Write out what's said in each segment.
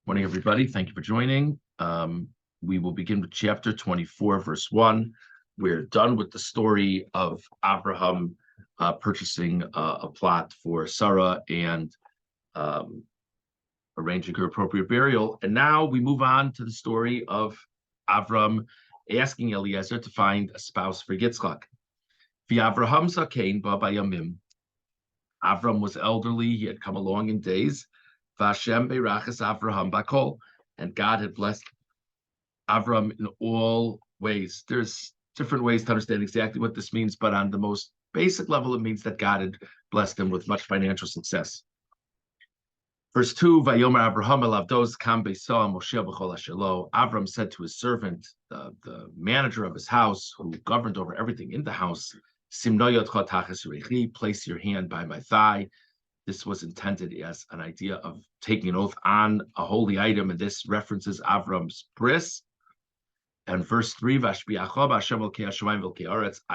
Morning, everybody. Thank you for joining. We will begin with chapter 24, verse 1. We're done with the story of Abraham purchasing a plot for Sarah and arranging her appropriate burial. And now we move on to the story of Avram asking Eliezer to find a spouse for Yitzchak. V'Avraham zakein ba'bayamim. Avram was elderly. He had come along in days. Vashem beirachas Avraham bakol, and God had blessed Avram in all ways. There's different ways to understand exactly what this means, but on the most basic level, it means that God had blessed him with much financial success. Verse 2, Vayomer Avraham elavdos kam beisah Moshe b'chol ashelo. Avram said to his servant, the manager of his house, who governed over everything in the house, Simno yodcha tachas urechi, place your hand by my thigh. This was intended as an idea of taking an oath on a holy item, and this references Avram's bris. And verse 3, I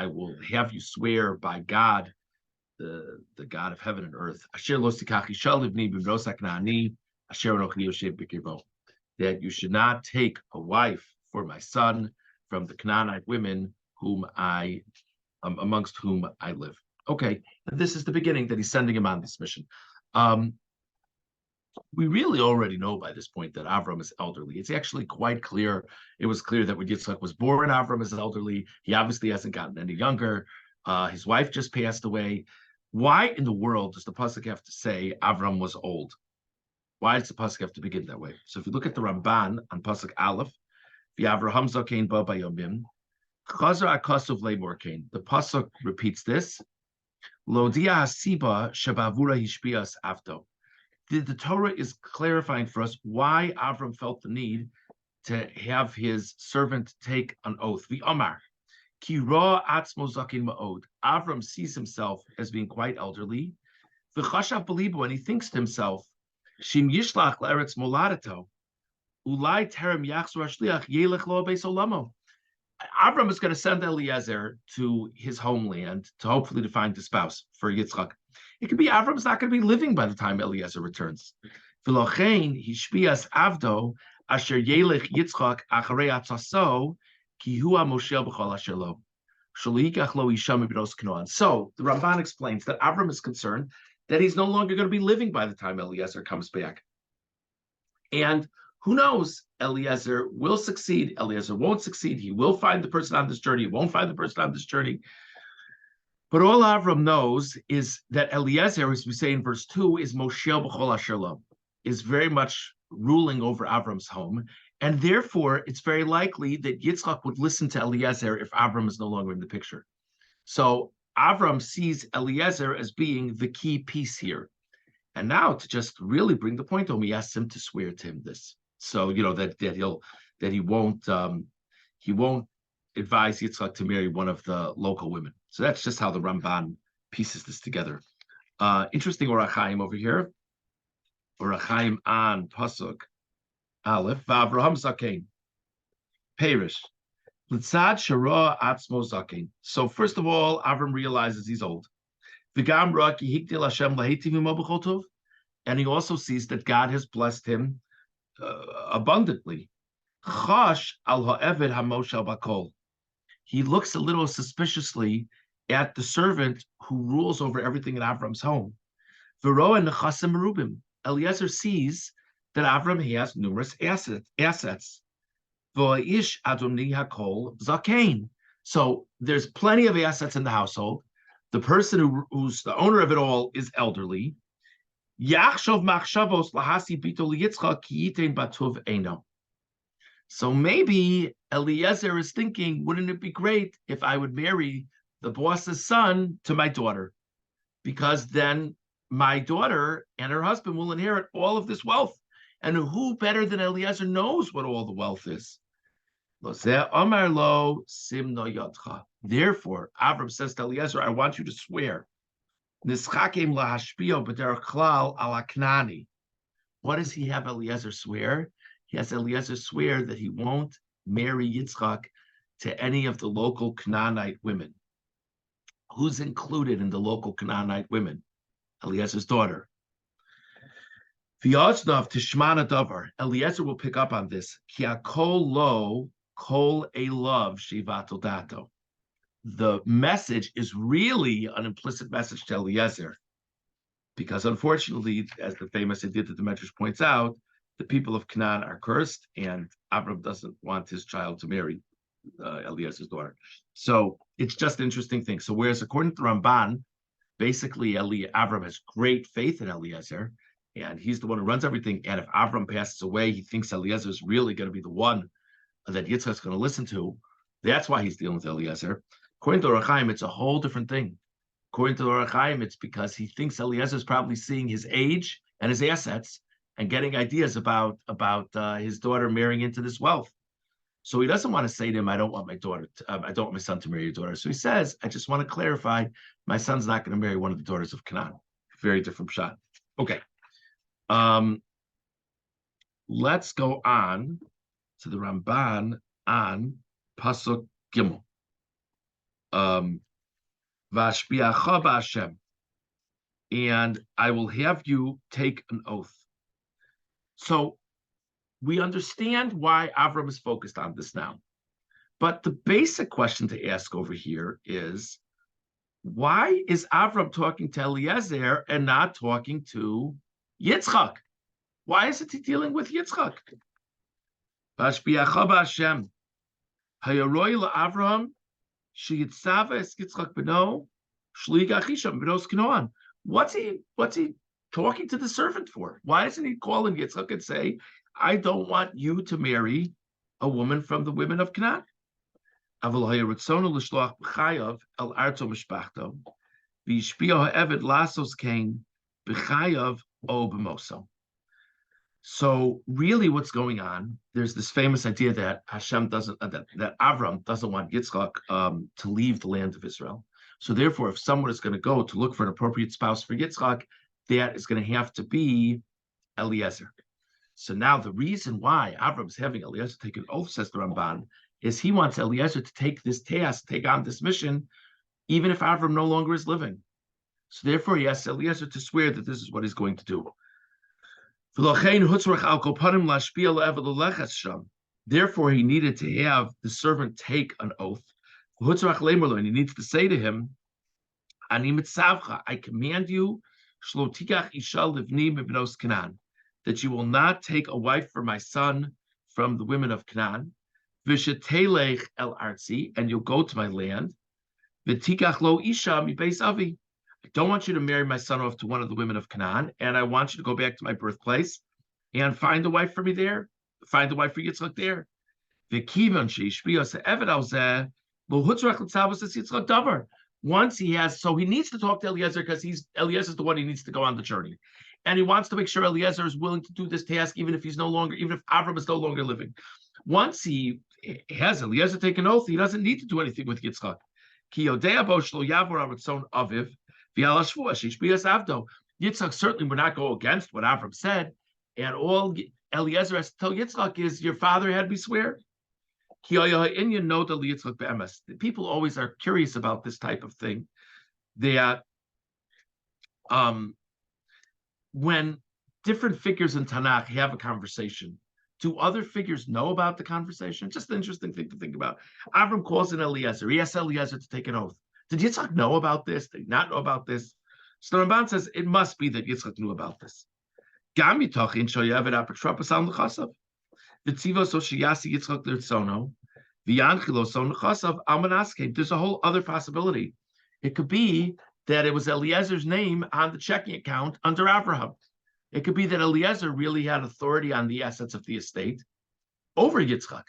will have you swear by God, the God of heaven and earth, that you should not take a wife for my son from the Canaanite women amongst whom I live. Okay, and this is the beginning that he's sending him on this mission. We really already know by this point that Avram is elderly. It's actually quite clear. It was clear that when Yitzchak was born, Avram is elderly. He obviously hasn't gotten any younger. His wife just passed away. Why in the world does the pasuk have to say Avram was old? Why does the pasuk have to begin that way? So if you look at the Ramban on pasuk Aleph, V'Avraham zakein ba bayomim, Chazar akasuv leimor kain. The pasuk repeats this. Lodia hasiba shabavura hishpias avdo. The Torah is clarifying for us why Avram felt the need to have his servant take an oath. The Omar, ki ra atzmo zakin ma'od. Avram sees himself as being quite elderly. The chashav belibu, and he thinks to himself, shim yishlach le'eretz moladato, ulai terem yachzor hashliach yelech lo beis olamo. Avram is going to send Eliezer to his homeland to hopefully to find a spouse for Yitzchak. It could be Avram's not going to be living by the time Eliezer returns. V'lochein hishpias avdo asher yelech Yitzchak acharei atzaso ki hu ha-moshel b'chol asher lo shelo yikach lo isha mibnos Canaan. So the Ramban explains that Avram is concerned that he's no longer going to be living by the time Eliezer comes back. And who knows? Eliezer will succeed. Eliezer won't succeed. He will find the person on this journey. He won't find the person on this journey. But all Avram knows is that Eliezer, as we say in verse 2, is Moshel b'chol asher lo, is very much ruling over Avram's home. And therefore, it's very likely that Yitzchak would listen to Eliezer if Avram is no longer in the picture. So Avram sees Eliezer as being the key piece here. And now to just really bring the point home, he asks him to swear to him this. So he won't advise Yitzchak to marry one of the local women. So that's just how the Ramban pieces this together. Interesting Orach Chaim over here. Orach Chaim on pasuk Aleph. V'Avraham zakein perish l'tzad shara atzmo zakein. So first of all, Avram realizes he's old. V'gam ra ki higdil Hashem lahitiv imo b'chol tov, and he also sees that God has blessed him abundantly. Chash al ha'eved hamoshel bakol. He looks a little suspiciously at the servant who rules over everything in Avram's home. V'roa nechasim merubim. Eliezer sees that Avram has numerous assets. V'aish adoni hakol zakein. So there's plenty of assets in the household. The person who's the owner of it all is elderly. Yachshov machshavos lahasi bito liyitzchak ki yitein batuv eino. So maybe Eliezer is thinking, wouldn't it be great if I would marry the boss's son to my daughter? Because then my daughter and her husband will inherit all of this wealth. And who better than Eliezer knows what all the wealth is? Therefore, Avram says to Eliezer, I want you to swear. What does he have Eliezer swear? He has Eliezer swear that he won't marry Yitzchak to any of the local Canaanite women. Who's included in the local Canaanite women? Eliezer's daughter. V'yosnav tishmana davar. Eliezer will pick up on this. Ki akol lo kol elav shivato dato. The message is really an implicit message to Eliezer, because unfortunately, as the famous Edith the Medrash points out, the people of Canaan are cursed, and Abram doesn't want his child to marry Eliezer's daughter. So it's just an interesting thing. So whereas according to Ramban, basically Abram has great faith in Eliezer, and he's the one who runs everything. And if Abram passes away, he thinks Eliezer is really going to be the one that Yitzchak's going to listen to. That's why he's dealing with Eliezer. According to Orach Chaim, it's a whole different thing. According to Orach Chaim, it's because he thinks Eliezer is probably seeing his age and his assets and getting ideas about his daughter marrying into this wealth. So he doesn't want to say to him, I don't want my son to marry your daughter. So he says, I just want to clarify, my son's not going to marry one of the daughters of Canaan. Very different shot. Okay. Let's go on to the Ramban on Pasuk Gimel. Vashbiacha b'Hashem, and I will have you take an oath. So we understand why Avram is focused on this now. But the basic question to ask over here is, why is Avram talking to Eliezer and not talking to Yitzchak? Why isn't he dealing with Yitzchak? Vashbiacha b'Hashem, hayaroi la'Avram sheyitzava es Yitzchak b'no shliga chisham b'nos Canaan. What's he talking to the servant for? Why doesn't he call him Yitzchak and say, I don't want you to marry a woman from the women of Canaan? So really what's going on, there's this famous idea that Hashem that Avram doesn't want Yitzchak to leave the land of Israel. So therefore, if someone is going to go to look for an appropriate spouse for Yitzchak, that is going to have to be Eliezer. So now the reason why Avram's having Eliezer take an oath, says the Ramban, is he wants Eliezer to take this task, take on this mission, even if Avram no longer is living. So therefore, he asks Eliezer to swear that this is what he's going to do. Therefore, he needed to have the servant take an oath. And he needs to say to him, I command you that you will not take a wife for my son from the women of Canaan, and you'll go to my land. I don't want you to marry my son off to one of the women of Canaan, and I want you to go back to my birthplace and find a wife for me there, find a wife for Yitzchak there. Once he has, so he needs to talk to Eliezer because Eliezer's the one he needs to go on the journey. And he wants to make sure Eliezer is willing to do this task, even if Avram is no longer living. Once he has Eliezer take an oath, he doesn't need to do anything with Yitzchak. Yitzchak certainly would not go against what Avram said, and all Eliezer has to tell Yitzchak is, your father had me swear. People always are curious about this type of thing. That when different figures in Tanakh have a conversation, do other figures know about the conversation? Just an interesting thing to think about. Avram calls in Eliezer. He asks Eliezer to take an oath. Did Yitzchak know about this? Did he not know about this? So the Ramban says it must be that Yitzchak knew about this. There's a whole other possibility. It could be that it was Eliezer's name on the checking account under Abraham. It could be that Eliezer really had authority on the assets of the estate over Yitzchak.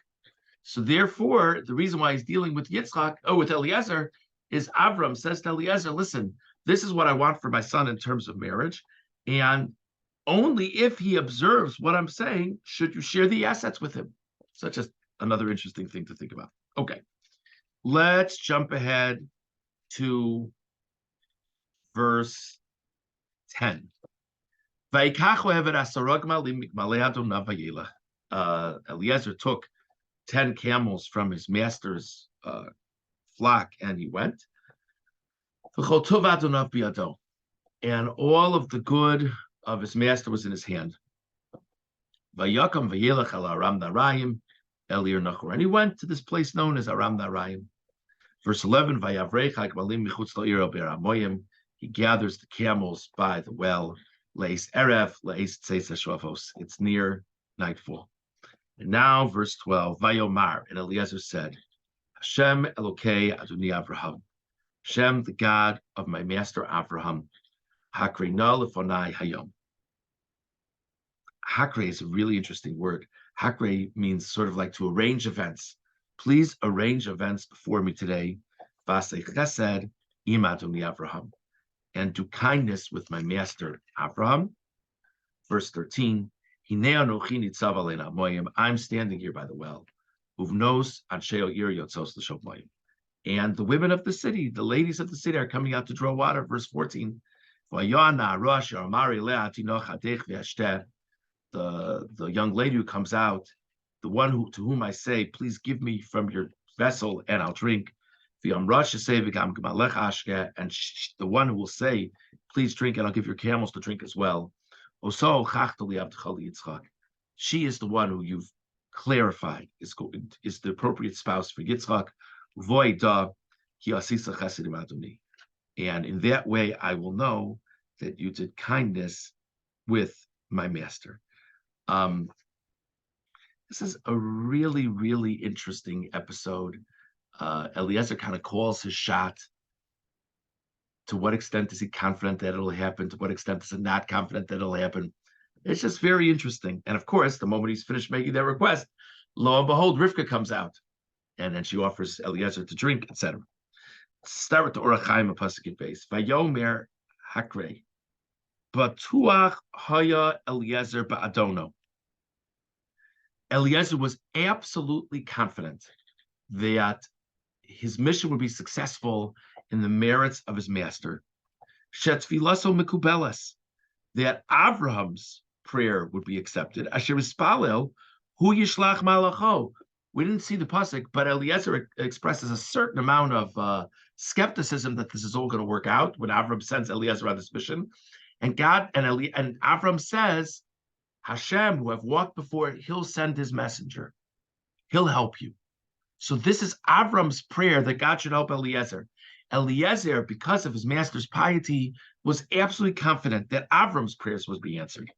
So therefore, the reason why he's dealing with with Eliezer, is Avram says to Eliezer, listen, this is what I want for my son in terms of marriage. And only if he observes what I'm saying, should you share the assets with him. So that's just another interesting thing to think about. Okay, let's jump ahead to verse 10. Eliezer took 10 camels from his master's flock, and he went. And all of the good of his master was in his hand. Vayakam vayelech el Aram Narayim Elir Nachor. And he went to this place known as Aram Narayim. Verse 11, Vayavrech Hakmalim Michutz La'ir Ber Amoyim. He gathers the camels by the well. Leis Erev, Leis Tzeis Shlavos. It's near nightfall. And now, verse 12, Vayomar, and Eliezer said, Hashem Elokei Adoni Avraham. Hashem, the God of my master Avraham. Hakreina lefonai hayom. Hakre is a really interesting word. Hakre means sort of like to arrange events. Please arrange events before me today. Vasei chesed im Adoni Avraham. And do kindness with my master Avraham. Verse 13, I'm standing here by the well. And the women of the city, the ladies of the city, are coming out to draw water. Verse 14. The young lady who comes out, the one to whom I say, please give me from your vessel and I'll drink. And the one who will say, please drink and I'll give your camels to drink as well. She is the one who you've clarified is the appropriate spouse for Yitzchak. And in that way, I will know that you did kindness with my master. This is a really, really interesting episode. Eliezer kind of calls his shot. To what extent is he confident that it'll happen? To what extent is he not confident that it'll happen? It's just very interesting. And of course, the moment he's finished making that request, lo and behold, Rivka comes out. And then she offers Eliezer to drink, etc. Start with the Orach Chaim Pasuk base. Vayomer Hakre. Batuach Haya Eliezer Ba'adono. Eliezer was absolutely confident that his mission would be successful in the merits of his master. Shetfilaso Mikubeles. That Avraham's prayer would be accepted. Asher Ispalel Hu Yishlach Malacho. We didn't see the pasuk, but Eliezer expresses a certain amount of skepticism that this is all going to work out when Avram sends Eliezer on this mission. And and Avram says, Hashem, who have walked before, he'll send his messenger. He'll help you. So this is Avram's prayer that God should help Eliezer. Eliezer, because of his master's piety, was absolutely confident that Avram's prayers would be answered.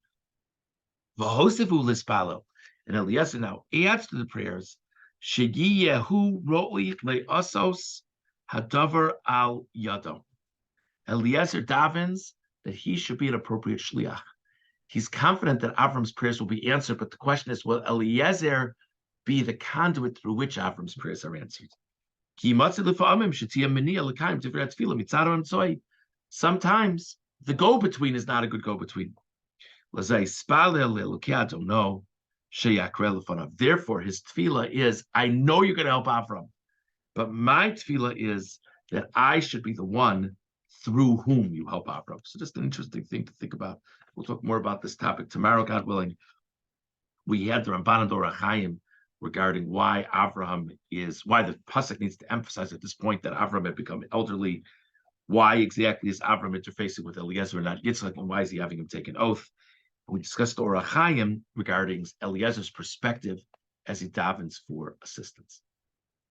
V'hosivu lispalo. And Eliezer now adds to the prayers, Shegiyehu ro'i le'asos hadavar al yado. Eliezer davens that he should be an appropriate shliach. He's confident that Avram's prayers will be answered, but the question is, will Eliezer be the conduit through which Avram's prayers are answered? Sometimes the go-between is not a good go-between. Therefore, his tefillah is, I know you're going to help Avram, but my tefillah is that I should be the one through whom you help Avram. So just an interesting thing to think about. We'll talk more about this topic tomorrow, God willing. We had the Ramban and Orach Chaim regarding why the pasuk needs to emphasize at this point that Avram had become elderly. Why exactly is Avram interfacing with Eliezer and not Yitzchak, and why is he having him take an oath? We discussed the Orach Chaim regarding Eliezer's perspective as he davens for assistance.